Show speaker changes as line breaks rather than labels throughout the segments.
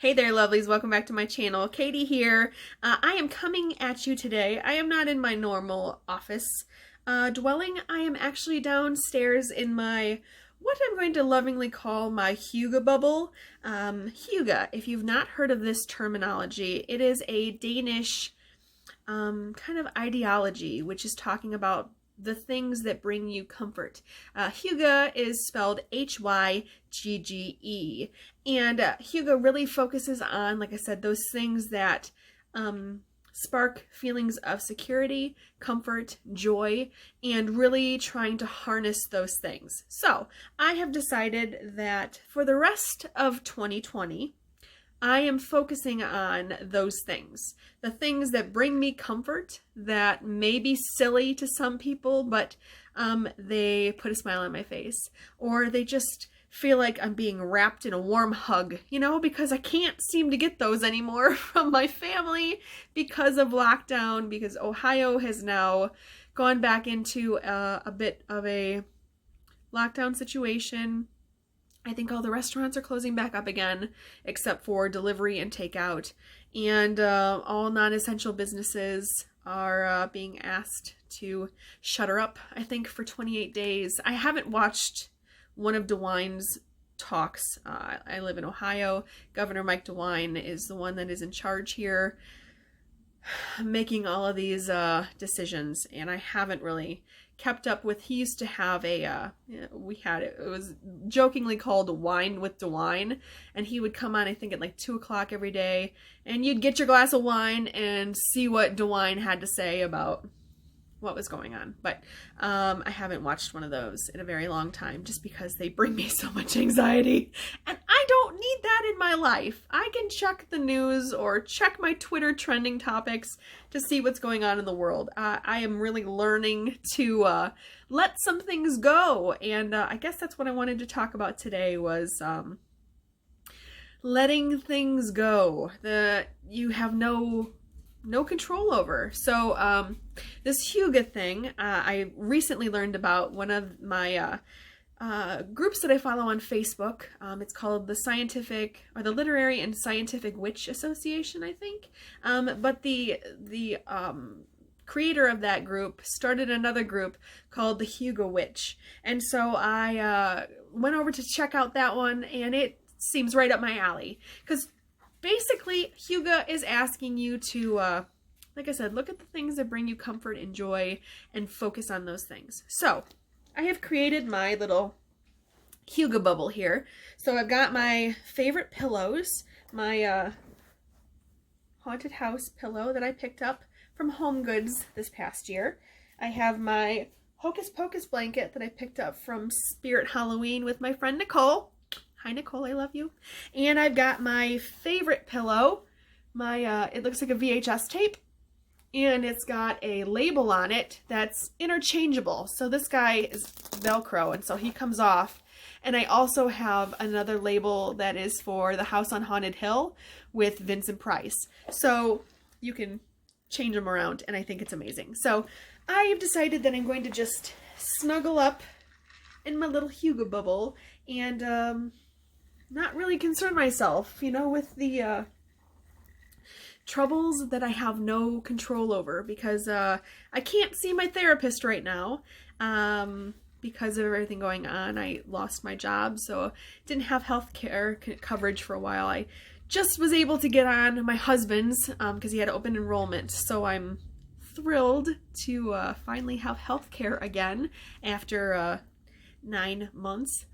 Hey there, lovelies. Welcome back to my channel. Katie here. I am coming at you today. I am not in my normal office dwelling. I am actually downstairs in my, what I'm going to lovingly call my Hygge bubble. Hygge, if you've not heard of this terminology, it is a Danish kind of ideology, which is talking about the things that bring you comfort. Hygge is spelled Hygge, and Hygge really focuses on, like I said, those things that spark feelings of security, comfort, joy, and really trying to harness those things. So I have decided that for the rest of 2020, I am focusing on those things. The things that bring me comfort, that may be silly to some people, but they put a smile on my face. Or they just feel like I'm being wrapped in a warm hug, you know, because I can't seem to get those anymore from my family because of lockdown, because Ohio has now gone back into a bit of a lockdown situation. I think all the restaurants are closing back up again, except for delivery and takeout. And all non-essential businesses are being asked to shutter up, I think, for 28 days. I haven't watched one of DeWine's talks. I live in Ohio. Governor Mike DeWine is the one that is in charge here, making all of these decisions. And I haven't really kept up with, he used to have a, it was jokingly called Wine with DeWine, and he would come on, I think at like 2 o'clock every day, and you'd get your glass of wine and see what DeWine had to say about what was going on. But I haven't watched one of those in a very long time, just because they bring me so much anxiety, and I don't need that in my life. I can check the news or check my Twitter trending topics to see what's going on in the world. I am really learning to let some things go, and I guess that's what I wanted to talk about today was letting things go that you have no control over. So this Hygge thing, I recently learned about one of my groups that I follow on Facebook. It's called the Literary and Scientific Witch Association, I think. But the creator of that group started another group called the Hygge Witch. And so I went over to check out that one, and it seems right up my alley. Because basically, Hygge is asking you to, like I said, look at the things that bring you comfort and joy and focus on those things. So I have created my little Hygge bubble here. So I've got my favorite pillows, my haunted house pillow that I picked up from Home Goods this past year. I have my Hocus Pocus blanket that I picked up from Spirit Halloween with my friend Nicole. Hi Nicole, I love you. And I've got my favorite pillow, my it looks like a VHS tape, and it's got a label on it that's interchangeable. So this guy is Velcro, and so he comes off. And I also have another label that is for the House on Haunted Hill with Vincent Price. So you can change them around, and I think it's amazing. So I have decided that I'm going to just snuggle up in my little Hygge bubble and not really concern myself, you know, with the troubles that I have no control over, because I can't see my therapist right now because of everything going on. I lost my job, so didn't have health care coverage for a while. I just was able to get on my husband's because he had open enrollment, so I'm thrilled to finally have health care again after 9 months.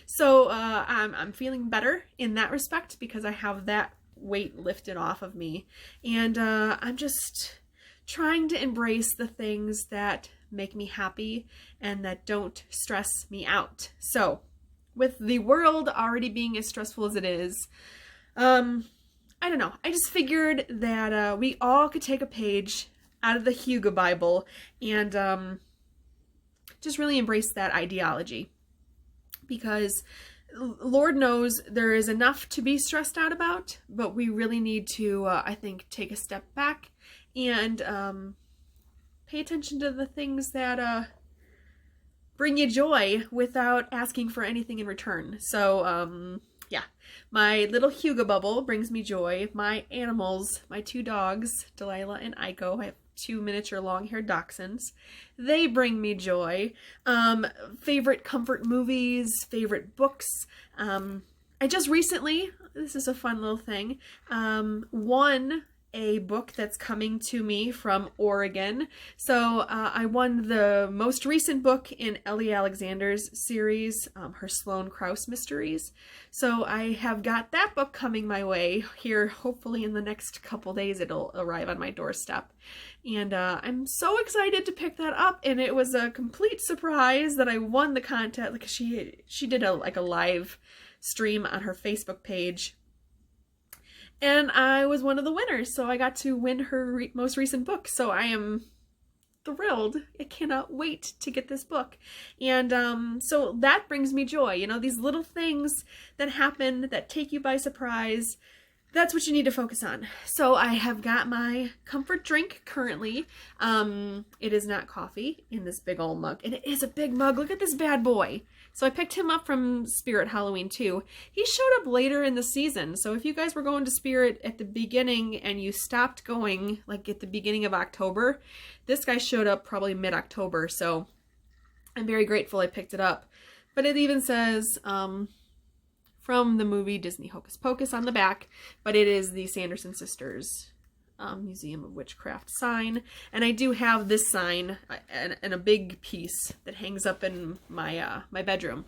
So I'm feeling better in that respect because I have that weight lifted off of me. And I'm just trying to embrace the things that make me happy and that don't stress me out. So with the world already being as stressful as it is, I don't know. I just figured that we all could take a page out of the Hygge Bible and just really embrace that ideology. Because Lord knows there is enough to be stressed out about, but we really need to, I think, take a step back and pay attention to the things that bring you joy without asking for anything in return. So, yeah. My little Hygge bubble brings me joy. My animals, my 2 dogs, Delilah and Iko, I have 2 miniature long-haired dachshunds. They bring me joy. Favorite comfort movies, favorite books. I just recently, this is a fun little thing, won a book that's coming to me from Oregon. So I won the most recent book in Ellie Alexander's series, her Sloane Krause Mysteries. So I have got that book coming my way here. Hopefully in the next couple days it'll arrive on my doorstep. And I'm so excited to pick that up. And it was a complete surprise that I won the contest. Like she did a live stream on her Facebook page. And I was one of the winners, so I got to win her most recent book. So I am thrilled. I cannot wait to get this book. And so that brings me joy. You know, these little things that happen that take you by surprise, that's what you need to focus on. So I have got my comfort drink currently. It is not coffee in this big old mug. And it is a big mug. Look at this bad boy. So I picked him up from Spirit Halloween 2. He showed up later in the season. So if you guys were going to Spirit at the beginning and you stopped going like at the beginning of October, this guy showed up probably mid-October. So I'm very grateful I picked it up. But it even says from the movie Disney Hocus Pocus on the back, but it is the Sanderson Sisters Museum of Witchcraft sign. And I do have this sign and a big piece that hangs up in my my bedroom.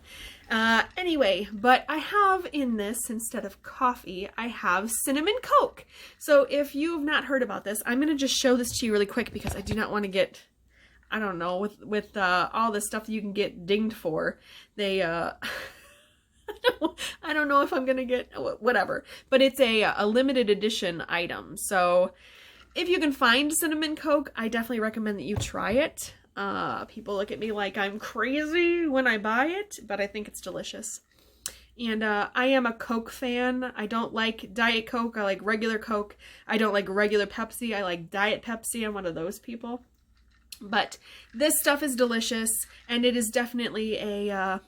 Anyway, but I have in this, instead of coffee, I have cinnamon Coke. So if you've not heard about this, I'm going to just show this to you really quick because I do not want to get, I don't know, with all the stuff that you can get dinged for. They I don't know if I'm gonna get whatever, but it's a limited edition item. So if you can find cinnamon Coke, I definitely recommend that you try it. People look at me like I'm crazy when I buy it, but I think it's delicious. And I am a Coke fan. I don't like Diet Coke. I like regular Coke. I don't like regular Pepsi. I like Diet Pepsi. I'm one of those people. But this stuff is delicious, and it is definitely a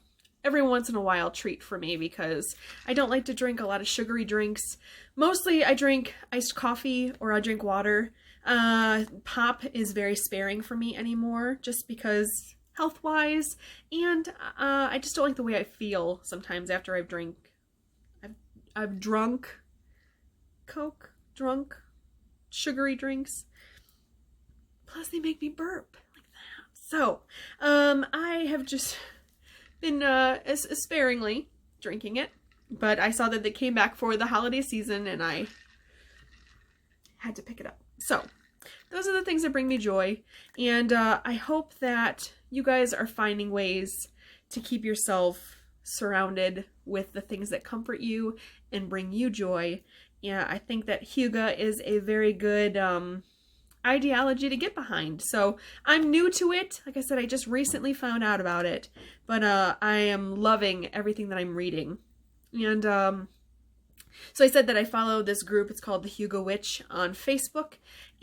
every once in a while treat for me because I don't like to drink a lot of sugary drinks. Mostly I drink iced coffee or I drink water. Pop is very sparing for me anymore just because health-wise, and I just don't like the way I feel sometimes after I've drunk Coke, drunk sugary drinks. Plus they make me burp like that. So, I have just been sparingly drinking it, but I saw that they came back for the holiday season and I had to pick it up. So those are the things that bring me joy, and I hope that you guys are finding ways to keep yourself surrounded with the things that comfort you and bring you joy. Yeah, I think that Hygge is a very good ideology to get behind. So I'm new to it. Like I said, I just recently found out about it, but I am loving everything that I'm reading. And so I said that I follow this group. It's called the Hygge Witch on Facebook,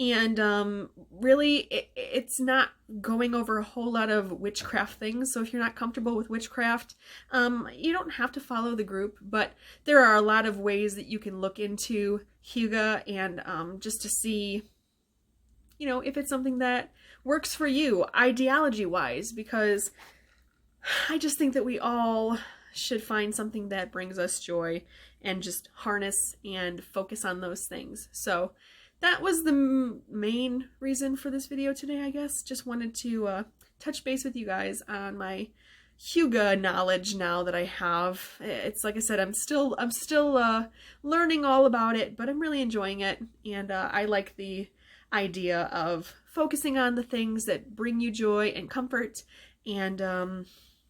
and really it's not going over a whole lot of witchcraft things. So if you're not comfortable with witchcraft, you don't have to follow the group, but there are a lot of ways that you can look into Hygge and just to see, you know, if it's something that works for you ideology-wise, because I just think that we all should find something that brings us joy and just harness and focus on those things. So that was the main reason for this video today, I guess. Just wanted to touch base with you guys on my Hygge knowledge now that I have. It's like I said, I'm still learning all about it, but I'm really enjoying it, and I like the idea of focusing on the things that bring you joy and comfort, and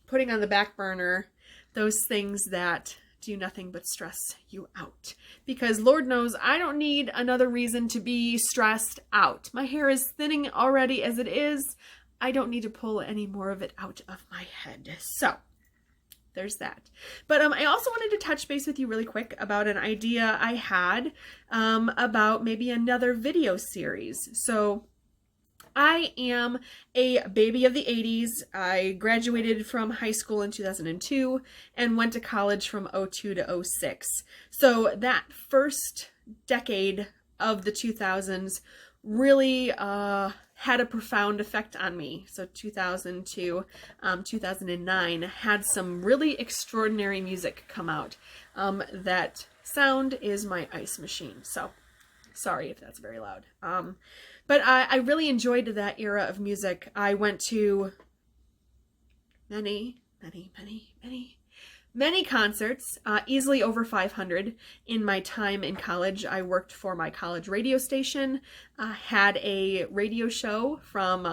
putting on the back burner those things that do nothing but stress you out. Because Lord knows I don't need another reason to be stressed out. My hair is thinning already as it is. I don't need to pull any more of it out of my head. So there's that. But I also wanted to touch base with you really quick about an idea I had about maybe another video series. So I am a baby of the 80s. I graduated from high school in 2002 and went to college from '02 to '06. So that first decade of the 2000s really had a profound effect on me. So 2000 to 2009 had some really extraordinary music come out. That sound is my ice machine. So sorry if that's very loud. But I really enjoyed that era of music. I went to many concerts, easily over 500 in my time in college. I worked for my college radio station, had a radio show from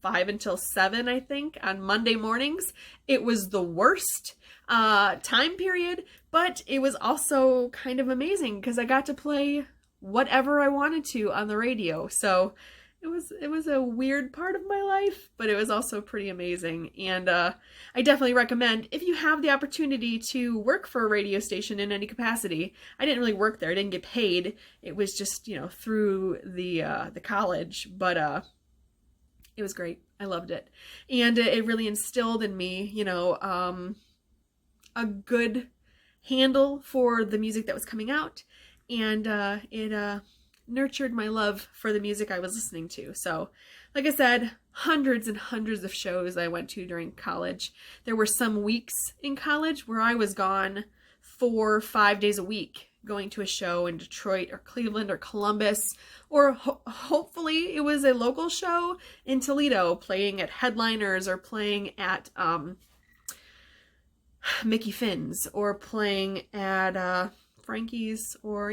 5 until 7, I think, on Monday mornings. It was the worst time period, but it was also kind of amazing because I got to play whatever I wanted to on the radio. So it was a weird part of my life, but it was also pretty amazing. And I definitely recommend, if you have the opportunity to work for a radio station in any capacity. I didn't really work there. I didn't get paid. It was just, through the college, but it was great. I loved it. And it really instilled in me, a good handle for the music that was coming out. And it nurtured my love for the music I was listening to. So, like I said, hundreds and hundreds of shows I went to during college. There were some weeks in college where I was gone 4 or 5 days a week, going to a show in Detroit or Cleveland or Columbus, or hopefully it was a local show in Toledo, playing at Headliners or playing at Mickey Finn's or playing at Frankie's, or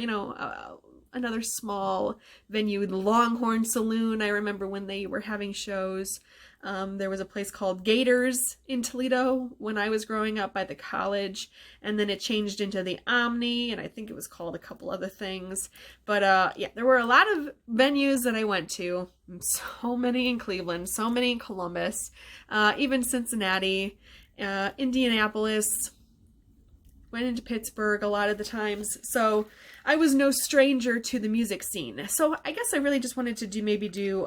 another small venue, the Longhorn Saloon. I remember when they were having shows. There was a place called Gators in Toledo when I was growing up by the college, and then it changed into the Omni, and I think it was called a couple other things. But yeah, there were a lot of venues that I went to. So many in Cleveland, so many in Columbus, even Cincinnati, Indianapolis. Went into Pittsburgh a lot of the times, so I was no stranger to the music scene. So I guess I really just wanted to do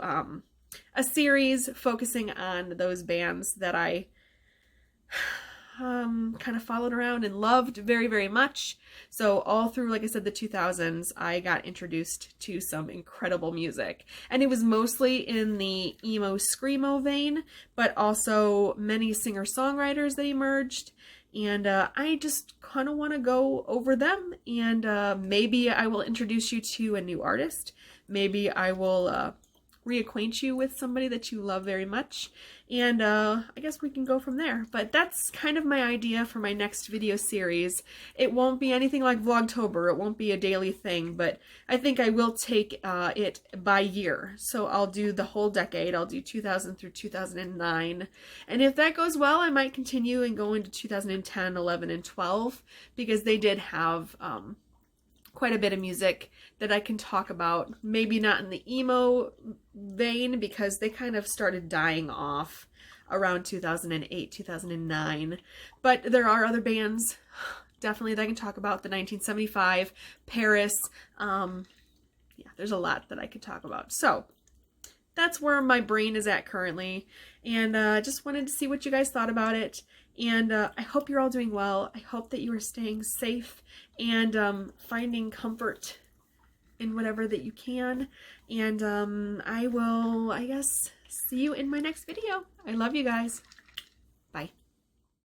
a series focusing on those bands that I kind of followed around and loved very, very much. So all through, like I said, the 2000s, I got introduced to some incredible music. And it was mostly in the emo screamo vein, but also many singer-songwriters that emerged. And I just kind of want to go over them, and maybe I will introduce you to a new artist. Maybe I will reacquaint you with somebody that you love very much, and I guess we can go from there. But that's kind of my idea for my next video series. It won't be anything like Vlogtober. It won't be a daily thing, but I think I will take it by year. So I'll do the whole decade. I'll do 2000 through 2009. And if that goes well, I might continue and go into 2010, 11, and 12, because they did have quite a bit of music that I can talk about. Maybe not in the emo vein, because they kind of started dying off around 2008, 2009. But there are other bands definitely that I can talk about. The 1975, Paris. Yeah, there's a lot that I could talk about. So that's where my brain is at currently. And just wanted to see what you guys thought about it. And I hope you're all doing well. I hope that you are staying safe and finding comfort in whatever that you can. And I will, I guess, see you in my next video. I love you guys. Bye.